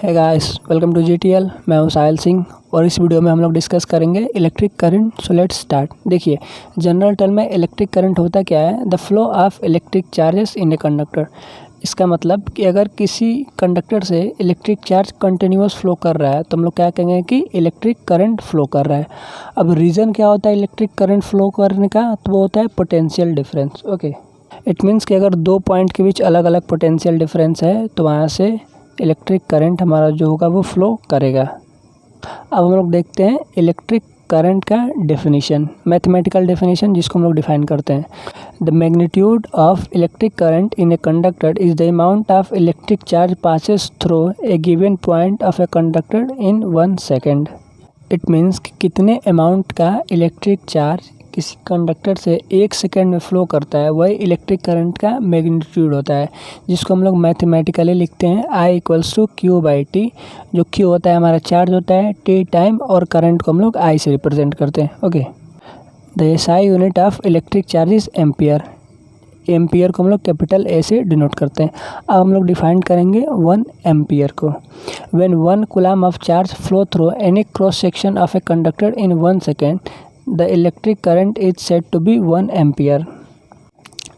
है guys, welcome to GTL. मैं हूं साहिल सिंह और इस वीडियो में हम लोग डिस्कस करेंगे electric current. So let's start. देखिए, जनरल टर्म में इलेक्ट्रिक करंट होता क्या है? The flow of electric charges in a conductor. इसका मतलब कि अगर किसी कंडक्टर से इलेक्ट्रिक चार्ज कंटिन्यूअस फ्लो कर रहा है तो हम लोग क्या कहेंगे कि इलेक्ट्रिक करंट फ्लो कर रहा है। अब रीज़न क्या होता है इलेक्ट्रिक करंट फ्लो करने का? तो वो होता है potential difference. Okay, it means कि अगर दो पॉइंट के बीच अलग अलग पोटेंशियल डिफरेंस है तो वहाँ से इलेक्ट्रिक करंट हमारा जो होगा वो फ्लो करेगा। अब हम लोग देखते हैं इलेक्ट्रिक करंट का डेफिनेशन, मैथमेटिकल डेफिनेशन जिसको हम लोग डिफाइन करते हैं। The magnitude of electric current in a conductor is the amount of electric charge passes through a given point of a conductor in 1 second. It means कि कितने amount का electric charge किसी conductor से 1 second में flow करता है, वही electric current का मैग्नीट्यूड होता है, जिसको हम लोग मैथमेटिकली लिखते हैं I = Q/T। जो Q होता है हमारा चार्ज होता है, T टाइम, और करंट को हम लोग I से रिप्रेजेंट करते हैं। Okay, the SI unit of electric charge is ampere. Ampere को हम लोग कैपिटल A से डिनोट करते हैं। अब हम लोग डिफाइन करेंगे 1 एम्पियर को। When 1 coulomb of charge flow through any cross section of a conductor in 1 second, the electric current is said to be 1 ampere.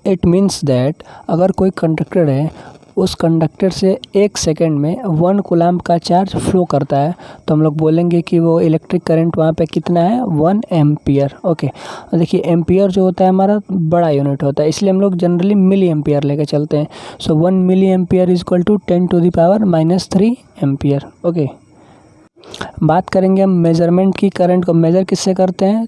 It means that अगर कोई कंडक्टर है, उस कंडक्टर से 1 सेकेंड में 1 कूलम का charge flow करता है तो हम लोग बोलेंगे कि वो इलेक्ट्रिक करंट वहाँ पे कितना है? 1 एम्पियर। ओके, देखिए एम्पियर जो होता है हमारा बड़ा यूनिट होता है, इसलिए हम लोग जनरली मिली एम्पियर लेके चलते हैं। So 1 milli ampere is equal to 10⁻³ ampere. Okay, बात करेंगे हम मेजरमेंट की। करंट को मेजर किससे करते हैं?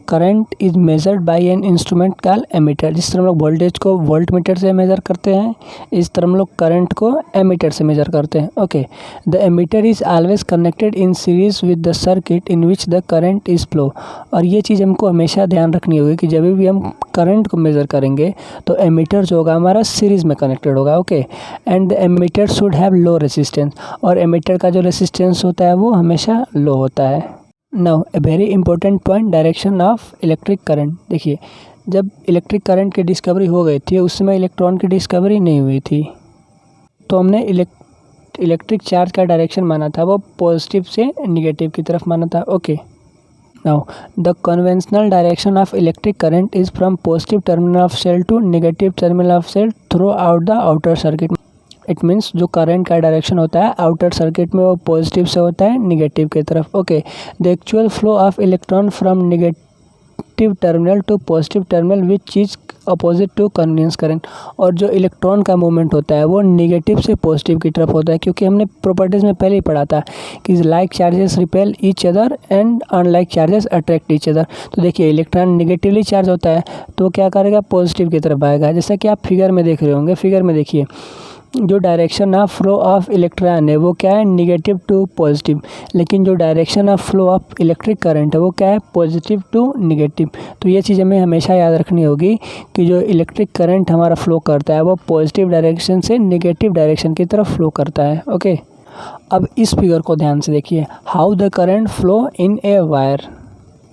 Current is measured by an instrument called ammeter. जिस तरह हम लोग वोल्टेज को वोल्ट मीटर से मेजर करते हैं, इस तरह हम लोग करंट को एमीटर से मेजर करते हैं। Okay, the ammeter is always connected in series with the circuit in which the current is flow. और ये चीज़ हमको हमेशा ध्यान रखनी होगी कि जब भी हम करंट को मेजर करेंगे तो एमीटर जो होगा हमारा सीरीज में कनेक्टेड होगा। Okay, and the ammeter should have low resistance. और एमीटर का जो रेसिस्टेंस होता है वो हमेशा लो होता है। Now a very important point, direction of electric current. देखिए, जब इलेक्ट्रिक करंट की डिस्कवरी हो गई थी उस समय इलेक्ट्रॉन की डिस्कवरी नहीं हुई थी, तो हमने इलेक्ट्रिक चार्ज का डायरेक्शन माना था वो पॉजिटिव से नेगेटिव की तरफ माना था। Okay, now the conventional direction of electric current is from positive terminal of cell to negative terminal of cell throughout the outer circuit. It means जो करंट का डायरेक्शन होता है आउटर सर्किट में वो पॉजिटिव से होता है negative की तरफ। Okay, the actual flow of electron from negative terminal to positive terminal which is opposite to conventional current. और जो इलेक्ट्रॉन का मूवमेंट होता है वो नेगेटिव से पॉजिटिव की तरफ होता है, क्योंकि हमने प्रॉपर्टीज़ में पहले ही पढ़ा था कि like charges repel each other and unlike charges attract each other. तो देखिए, इलेक्ट्रॉन नेगेटिवली चार्ज होता है तो क्या करेगा? पॉजिटिव की तरफ आएगा। जैसा कि आप फिगर में देख रहे होंगे, फिगर में देखिए जो direction of flow of electron है वो क्या है? Negative to positive. लेकिन जो direction of flow of electric current है वो क्या है? Positive to negative. तो ये चीज़ हमें हमेशा याद रखनी होगी कि जो इलेक्ट्रिक करंट हमारा फ्लो करता है वो पॉजिटिव डायरेक्शन से नेगेटिव डायरेक्शन की तरफ फ्लो करता है। ओके, अब इस फिगर को ध्यान से देखिए, how the current flow in a wire.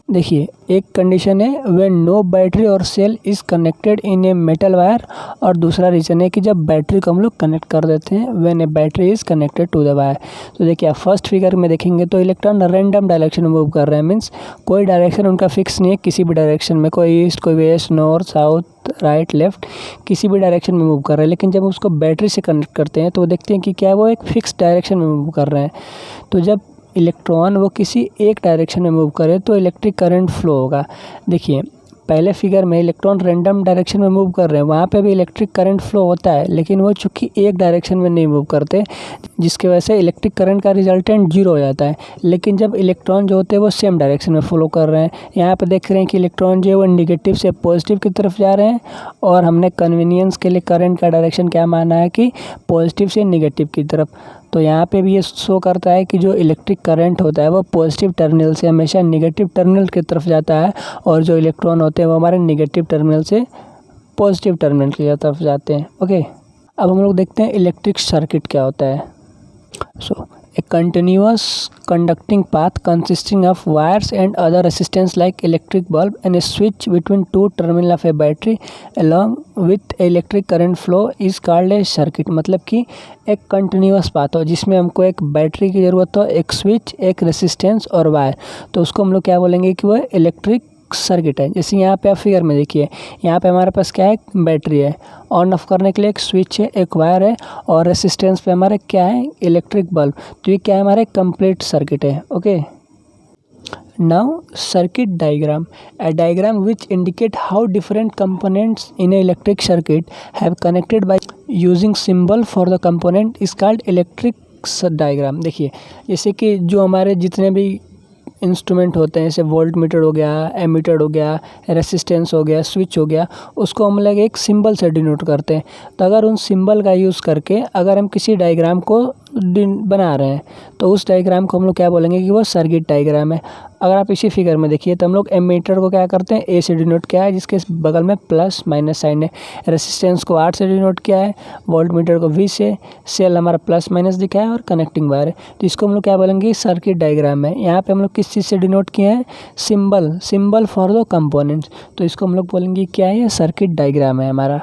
देखिए, एक कंडीशन है व्हेन नो बैटरी और cell is connected in a metal wire, और दूसरा रीज़न है कि जब बैटरी को हम लोग कनेक्ट कर देते हैं when a battery is connected to the wire. तो देखिए, आप फर्स्ट फिगर में देखेंगे तो इलेक्ट्रॉन रैंडम डायरेक्शन में मूव कर रहे हैं। मीन्स कोई डायरेक्शन उनका फिक्स नहीं है, किसी भी डायरेक्शन में, कोई ईस्ट, कोई west, north, south, right, left, किसी भी डायरेक्शन में मूव कर रहे हैं। लेकिन जब उसको बैटरी से कनेक्ट करते हैं तो देखते हैं कि क्या वो एक फिक्स डायरेक्शन में मूव कर रहे हैं। तो जब इलेक्ट्रॉन वो किसी एक डायरेक्शन में मूव करे तो इलेक्ट्रिक करंट फ्लो होगा। देखिए, पहले फिगर में इलेक्ट्रॉन रैंडम डायरेक्शन में मूव कर रहे हैं, वहाँ पे भी इलेक्ट्रिक करंट फ्लो होता है, लेकिन वो चूँकि एक डायरेक्शन में नहीं मूव करते, जिसकी वजह से इलेक्ट्रिक करंट का रिजल्टेंट 0 हो जाता है। लेकिन जब इलेक्ट्रॉन जो होते हैं वो सेम डायरेक्शन में फ्लो कर रहे हैं, यहाँ पे देख रहे हैं कि इलेक्ट्रॉन जो है वो नेगेटिव से पॉजिटिव की तरफ जा रहे हैं, और हमने कन्वीनियंस के लिए करंट का डायरेक्शन क्या माना है कि पॉजिटिव से नेगेटिव की तरफ। तो यहाँ पे भी ये शो करता है कि जो इलेक्ट्रिक करंट होता है वो पॉजिटिव टर्मिनल से हमेशा नेगेटिव टर्मिनल की तरफ जाता है, और जो इलेक्ट्रॉन होते हैं वो हमारे नेगेटिव टर्मिनल से पॉजिटिव टर्मिनल की तरफ जाते हैं। ओके, अब हम लोग देखते हैं इलेक्ट्रिक सर्किट क्या होता है। सो A continuous conducting path consisting of wires and other resistance like electric bulb and a switch between two terminal of a battery along with electric current flow is called a circuit। मतलब कि एक continuous path हो जिसमें हमको एक battery की ज़रूरत हो, एक स्विच, एक रेसिस्टेंस और वायर, तो उसको हम लोग क्या बोलेंगे कि वो इलेक्ट्रिक सर्किट है। जैसे यहाँ पे आप फिगर में देखिए, यहाँ पे हमारे पास क्या है, बैटरी है, ऑन ऑफ करने के लिए एक स्विच है, एक वायर है और रेसिस्टेंस पे हमारे क्या है, इलेक्ट्रिक बल्ब। तो ये क्या है, हमारे कंप्लीट सर्किट है। Okay, now circuit diagram, a diagram which indicate how different components in a electric circuit have connected by using symbol for the component is called electric diagram। देखिए जैसे कि जो हमारे जितने भी इंस्ट्रूमेंट होते हैं, जैसे वोल्ट मीटर हो गया, एमीटर हो गया, रेसिस्टेंस हो गया, स्विच हो गया, उसको हम लोग एक सिंबल से डिनोट करते हैं। तो अगर उन सिंबल का यूज़ करके अगर हम किसी डायग्राम को बना रहे हैं तो उस डायग्राम को हम लोग क्या बोलेंगे कि वो सर्किट डायग्राम है। अगर आप इसी फिगर में देखिए तो हम लोग एमीटर को क्या करते हैं, ए से डिनोट किया है जिसके बगल में प्लस माइनस साइन है, रेसिस्टेंस को आर से डिनोट किया है, वोल्ट मीटर को वी से, सेल हमारा प्लस माइनस दिखा है और कनेक्टिंग वायर है। तो इसको हम लोग क्या बोलेंगे, सर्किट डायग्राम है। यहाँ पे हम लोग किस चीज़ से डिनोट किए हैं, सिंबल फॉर द कंपोनेंट्स, तो इसको हम लोग बोलेंगे क्या है, ये सर्किट डायग्राम है हमारा।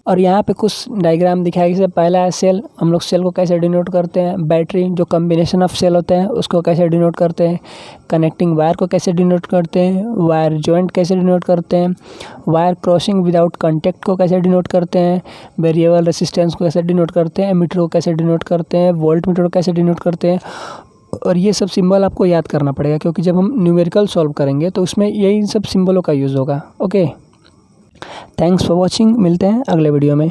और यहाँ पे कुछ डायग्राम दिखाया जैसे पहला है सेल, हम लोग सेल को कैसे डिनोट करते हैं, बैटरी जो कम्बिनेशन ऑफ सेल होते हैं उसको कैसे डिनोट करते हैं, कनेक्टिंग वायर को कैसे डिनोट करते हैं, वायर जॉइंट कैसे डिनोट करते हैं, वायर क्रॉसिंग विदाउट कॉन्टैक्ट को कैसे डिनोट करते हैं, वेरिएबल रेसिस्टेंस को कैसे डिनोट करते हैं, मीटर को कैसे डिनोट करते हैं, वोल्ट मीटर को कैसे डिनोट करते हैं। और ये सब सिंबल आपको याद करना पड़ेगा क्योंकि जब हम न्यूमेरिकल सॉल्व करेंगे तो उसमें यही सब सिंबलों का यूज़ होगा। ओके, थैंक्स फॉर वॉचिंग, मिलते हैं अगले वीडियो में।